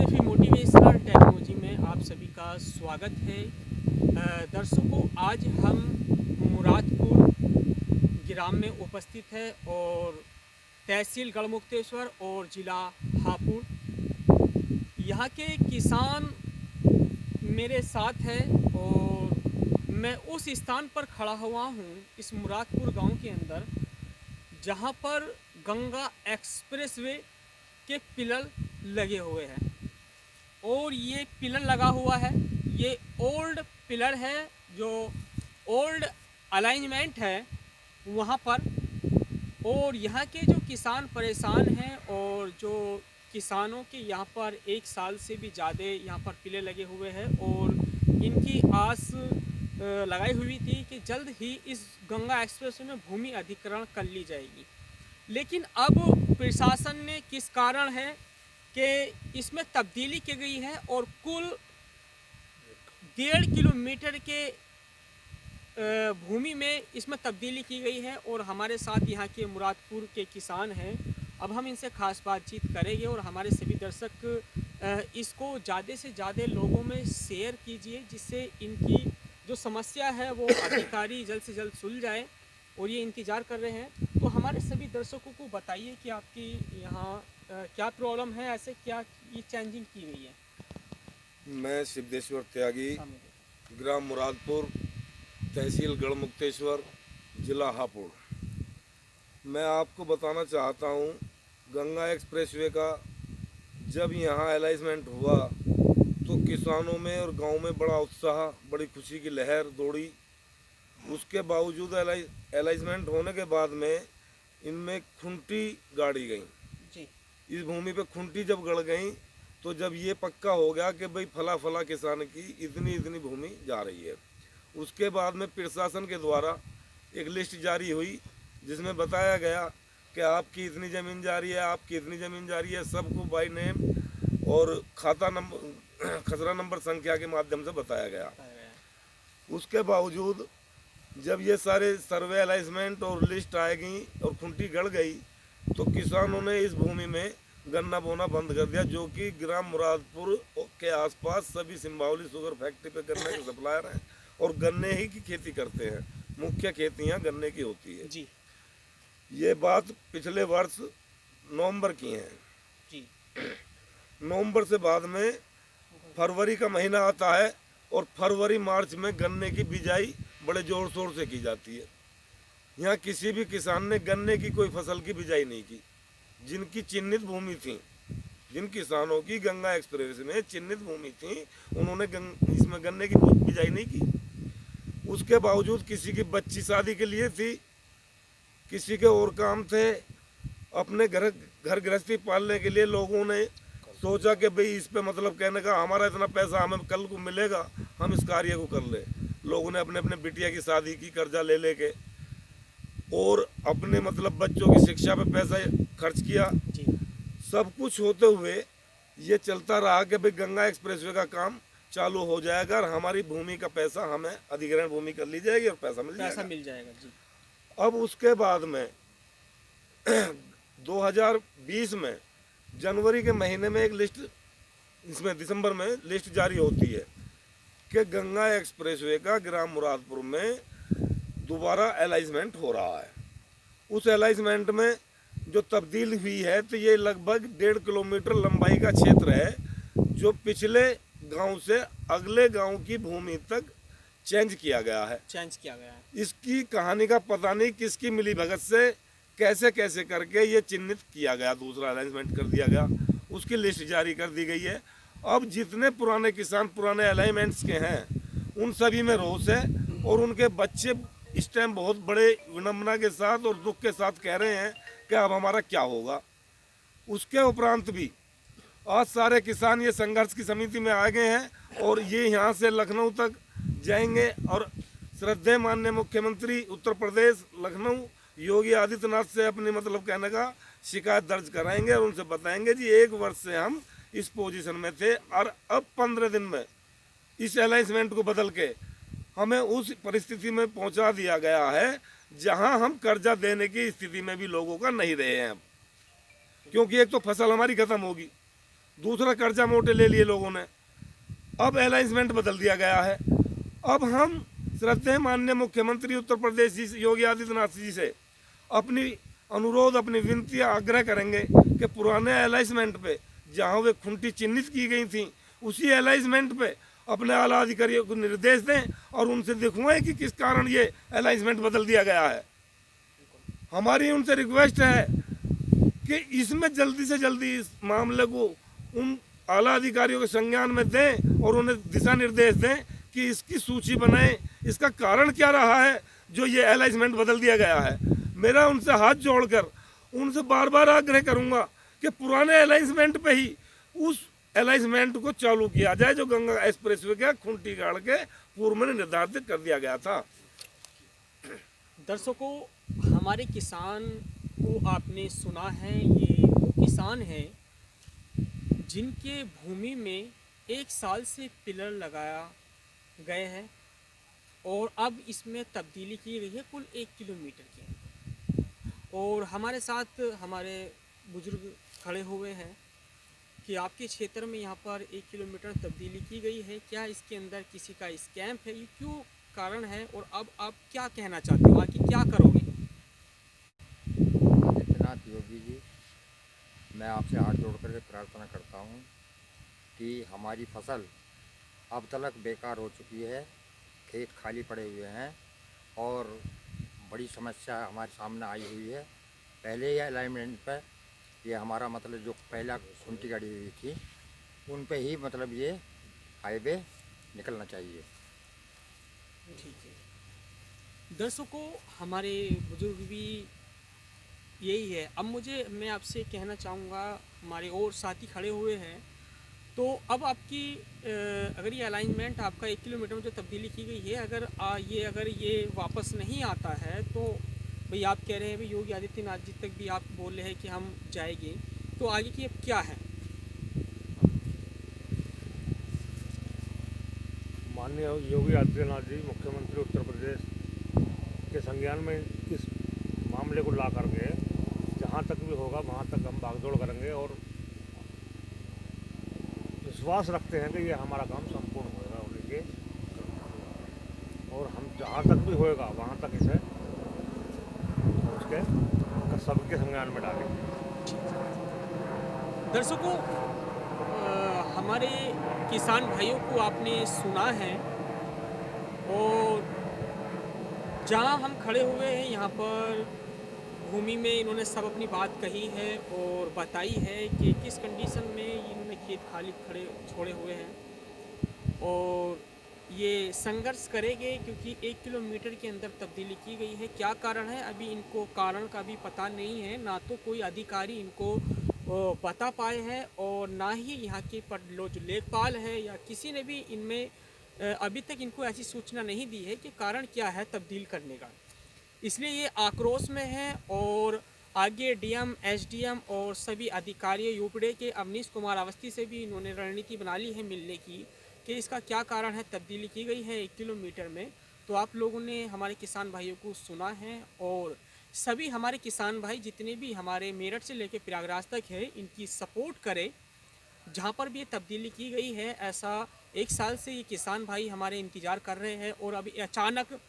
Philosophy motivational technology में आप सभी का स्वागत है। दर्शकों, आज हम मुरादपुर ग्राम में उपस्थित है और तहसील गढ़मुक्तेश्वर और ज़िला हापुड़। यहाँ के किसान मेरे साथ है और मैं उस स्थान पर खड़ा हुआ हूँ इस मुरादपुर गांव के अंदर, जहाँ पर गंगा एक्सप्रेसवे के पिलर लगे हुए हैं। और ये पिलर लगा हुआ है, ये ओल्ड पिलर है, जो ओल्ड अलाइनमेंट है वहाँ पर। और यहाँ के जो किसान परेशान हैं और जो किसानों के यहाँ पर 1 साल से भी ज़्यादा यहाँ पर पिलर लगे हुए हैं और इनकी आस लगाई हुई थी कि जल्द ही इस गंगा एक्सप्रेस में भूमि अधिग्रहण कर ली जाएगी। लेकिन अब प्रशासन ने किस कारण है कि इसमें तब्दीली की गई है और कुल 1.5 किलोमीटर के भूमि में इसमें तब्दीली की गई है। और हमारे साथ यहाँ के मुरादपुर के किसान हैं। अब हम इनसे खास बातचीत करेंगे और हमारे सभी दर्शक इसको ज़्यादा से ज़्यादा लोगों में शेयर कीजिए, जिससे इनकी जो समस्या है वो अधिकारी जल्द से जल्द सुलझ जाए और ये इंतज़ार कर रहे हैं। तो हमारे सभी दर्शकों को बताइए कि आपकी यहाँ क्या प्रॉब्लम है, ऐसे क्या ये चेंजिंग की गई है। मैं सिद्धेश्वर त्यागी, ग्राम मुरादपुर, तहसील गढ़मुक्तेश्वर, जिला हापुड़। मैं आपको बताना चाहता हूँ, गंगा एक्सप्रेसवे का जब यहाँ अलाइजमेंट हुआ तो किसानों में और गांव में बड़ा उत्साह, बड़ी खुशी की लहर दौड़ी। उसके बावजूद अलाइजमेंट होने के बाद में इनमें खुंटी गाड़ी गई। इस भूमि पे खुंटी जब गड़ गई तो जब ये पक्का हो गया कि भाई फला फला किसान की इतनी इतनी भूमि जा रही है, उसके बाद में प्रशासन के द्वारा एक लिस्ट जारी हुई जिसमें बताया गया कि आपकी इतनी ज़मीन जा रही है, आपकी इतनी ज़मीन जा रही है। सबको बाई नेम और खाता नंबर, खसरा नंबर संख्या के माध्यम से बताया गया। उसके बावजूद जब ये सारे सर्वे अलाइजमेंट और लिस्ट आएगी और खुंटी गड़ गई तो किसानों ने इस भूमि में गन्ना बोना बंद कर दिया, जो कि ग्राम मुरादपुर के आसपास सभी सिंबावली शुगर फैक्ट्री पे गन्ने के सप्लायर हैं और गन्ने ही की खेती करते हैं। मुख्य खेतियां गन्ने की होती है जी। ये बात पिछले वर्ष नवंबर की है जी। नवंबर से बाद में फरवरी का महीना आता है और फरवरी मार्च में गन्ने की बिजाई बड़े जोर शोर से की जाती है। यहाँ किसी भी किसान ने गन्ने की कोई फसल की बिजाई नहीं की। जिनकी चिन्हित भूमि थी, जिन किसानों की गंगा एक्सप्रेस में चिन्हित भूमि थी, उन्होंने इसमें गन्ने की बिजाई नहीं की। उसके बावजूद किसी की बच्ची शादी के लिए थी, किसी के और काम थे, अपने घर गृहस्थी पालने के लिए लोगों ने सोचा कि भाई इस पे मतलब कहने का हमारा इतना पैसा हमें कल को मिलेगा, हम इस कार्य को कर ले। लोगों ने अपने अपने बिटिया की शादी की, कर्जा ले लेके, और अपने मतलब बच्चों की शिक्षा पे पैसा खर्च किया। सब कुछ होते हुए ये चलता रहा कि भाई गंगा एक्सप्रेसवे का काम चालू हो जाएगा और हमारी भूमि का पैसा हमें अधिग्रहण भूमि कर ली जाएगी और पैसा मिल जाएगा जी। अब उसके बाद में 2020 में जनवरी के महीने में एक लिस्ट, इसमें दिसंबर में लिस्ट जारी होती है कि गंगा एक्सप्रेसवे का ग्राम मुरादपुर में दोबारा अलाइजमेंट हो रहा है। उस अलाइजमेंट में जो तब्दील हुई है तो ये लगभग 1.5 किलोमीटर लंबाई का क्षेत्र है, जो पिछले गांव से अगले गांव की भूमि तक चेंज किया गया है। इसकी कहानी का पता नहीं किसकी मिली भगत से कैसे कैसे करके ये चिन्हित किया गया, दूसरा अलाइजमेंट कर दिया गया, उसकी लिस्ट जारी कर दी गई है। अब जितने पुराने किसान पुराने अलाइनमेंट्स के हैं उन सभी में रोष है और उनके बच्चे इस टाइम बहुत बड़े विडम्बना के साथ और दुख के साथ कह रहे हैं कि अब हमारा क्या होगा। उसके उपरांत भी आज सारे किसान ये संघर्ष की समिति में आ गए हैं और ये यहाँ से लखनऊ तक जाएंगे और श्रद्धेय माननीय मुख्यमंत्री उत्तर प्रदेश लखनऊ योगी आदित्यनाथ से अपनी मतलब कहने का शिकायत दर्ज कराएंगे और उनसे बताएंगे जी 1 वर्ष से हम इस पोजीशन में थे और अब 15 दिन में इस अलाइजमेंट को बदल के हमें उस परिस्थिति में पहुंचा दिया गया है जहां हम कर्जा देने की स्थिति में भी लोगों का नहीं रहे हैं अब, क्योंकि एक तो फसल हमारी खत्म होगी दूसरा कर्जा मोटे ले लिए लोगों ने। अब अलाइंसमेंट बदल दिया गया है। अब हम श्रद्धेय माननीय मुख्यमंत्री उत्तर प्रदेश जी योगी आदित्यनाथ जी से अपनी अनुरोध, अपनी विनती आग्रह करेंगे कि पुराने अलाइंसमेंट पे जहाँ वे खुंटी चिन्हित की गई थी उसी अलाइंसमेंट पे अपने आला अधिकारियों को निर्देश दें और उनसे दिखवाएं कि किस कारण ये अलाइंसमेंट बदल दिया गया है। हमारी उनसे रिक्वेस्ट है कि इसमें जल्दी से जल्दी इस मामले को उन आला अधिकारियों के संज्ञान में दें और उन्हें दिशा निर्देश दें कि इसकी सूची बनाएं, इसका कारण क्या रहा है जो ये अलाइंसमेंट बदल दिया गया है। मेरा उनसे हाथ जोड़कर उनसे बार बार आग्रह करूंगा कि पुराने अलाइंसमेंट पे ही उस अलाइंसमेंट को चालू किया जाए जो गंगा एक्सप्रेसवे के खूंटी गाड़ के पूर्व में निर्धारित कर दिया गया था। दर्शकों, हमारे किसान को आपने सुना है, ये वो किसान हैं जिनके भूमि में 1 साल से पिलर लगाया गए हैं और अब इसमें तब्दीली की गई है कुल 1 किलोमीटर की। और हमारे साथ हमारे बुजुर्ग खड़े हुए हैं कि आपके क्षेत्र में यहाँ पर 1 किलोमीटर तब्दीली की गई है, क्या इसके अंदर किसी का स्कैम है, ये क्यों कारण है और अब आप क्या कहना चाहते हो, आगे क्या करोगे? आदित्यनाथ योगी जी, मैं आपसे हाथ जोड़ करके प्रार्थना करता हूँ कि हमारी फसल अब तक बेकार हो चुकी है, खेत खाली पड़े हुए हैं और बड़ी समस्या हमारे सामने आई हुई है। पहले ये अलाइनमेंट पर ये हमारा मतलब जो पहला खूंटी गाड़ी हुई थी उन पे ही मतलब ये हाईवे निकलना चाहिए। ठीक है दर्शकों, हमारे बुजुर्ग भी यही है। अब मैं आपसे कहना चाहूँगा, हमारे और साथी खड़े हुए हैं, तो अब आपकी अगर ये अलाइनमेंट आपका 1 किलोमीटर में जो तब्दीली की गई है, अगर ये वापस नहीं आता है तो भाई आप कह रहे हैं भाई योगी आदित्यनाथ जी तक भी आप बोल रहे हैं कि हम जाएंगे, तो आगे की अब क्या है? माननीय योगी आदित्यनाथ जी मुख्यमंत्री उत्तर प्रदेश के संज्ञान में इस मामले को ला करके जहाँ तक भी होगा वहाँ तक हम भागदौड़ करेंगे और विश्वास रखते हैं कि ये हमारा काम संपूर्ण होगा होने के, और हम जहाँ तक भी होएगा वहाँ तक इसे उसके सबके संज्ञान में डालेंगे। दर्शकों, हमारे किसान भाइयों को आपने सुना है और जहाँ हम खड़े हुए हैं यहाँ पर भूमि में इन्होंने सब अपनी बात कही है और बताई है कि किस कंडीशन में इन्होंने खेत खाली छोड़े हुए हैं और ये संघर्ष करेंगे क्योंकि 1 किलोमीटर के अंदर तब्दीली की गई है। क्या कारण है अभी इनको कारण का भी पता नहीं है, ना तो कोई अधिकारी इनको बता पाए हैं और ना ही यहाँ के जो लेखपाल है या किसी ने भी इनमें अभी तक इनको ऐसी सूचना नहीं दी है कि कारण क्या है तब्दील करने का। इसलिए ये आक्रोश में है और आगे डीएम, एसडीएम और सभी अधिकारियों यूपीडे के अवनीश कुमार अवस्थी से भी इन्होंने रणनीति बना ली है मिलने की कि इसका क्या कारण है तब्दीली की गई है 1 किलोमीटर में। तो आप लोगों ने हमारे किसान भाइयों को सुना है और सभी हमारे किसान भाई जितने भी हमारे मेरठ से लेकर प्रयागराज तक है इनकी सपोर्ट करें। जहाँ पर भी ये तब्दीली की गई है, ऐसा 1 साल से ये किसान भाई हमारे इंतज़ार कर रहे हैं और अभी अचानक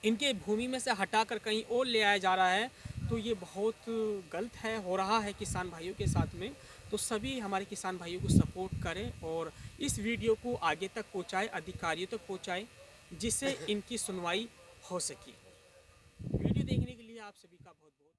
इनके भूमि में से हटाकर कहीं और ले आया जा रहा है, तो ये बहुत गलत है, हो रहा है किसान भाइयों के साथ में। तो सभी हमारे किसान भाइयों को सपोर्ट करें और इस वीडियो को आगे तक पहुँचाएँ, अधिकारियों तक पहुँचाएँ, जिससे इनकी सुनवाई हो सके। वीडियो देखने के लिए आप सभी का बहुत बहुत